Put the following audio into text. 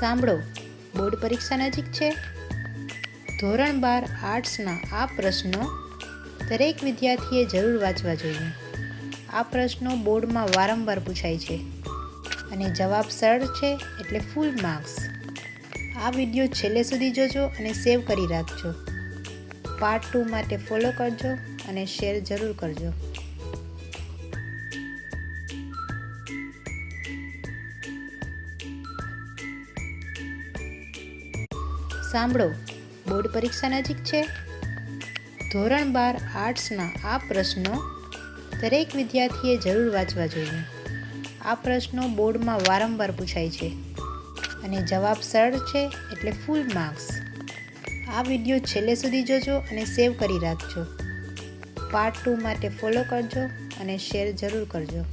સાંભળો, બોર્ડ પરીક્ષા નજીક છે. ધોરણ 12 આર્ટ્સના આ પ્રશ્નો દરેક વિદ્યાર્થીએ જરૂર વાંચવા જોઈએ. આ પ્રશ્નો બોર્ડમાં વારંવાર પૂછાય છે અને જવાબ સરળ છે એટલે ફૂલ માર્ક્સ. આ વિડીયો છેલ્લે સુધી જોજો અને સેવ કરી રાખજો. પાર્ટ 2 માટે ફોલો કરજો અને શેર જરૂર કરજો. સાંભળો, બોર્ડ પરીક્ષા નજીક છે. ધોરણ 12 આર્ટ્સના આ પ્રશ્નો દરેક વિદ્યાર્થીએ જરૂર વાંચવા જોઈએ. આ પ્રશ્નો બોર્ડમાં વારંવાર પૂછાય છે અને જવાબ સરળ છે એટલે ફૂલ માર્ક્સ. આ વિડીયો છેલ્લે સુધી જોજો અને સેવ કરી રાખજો. પાર્ટ 2 માટે ફોલો કરજો અને શેર જરૂર કરજો.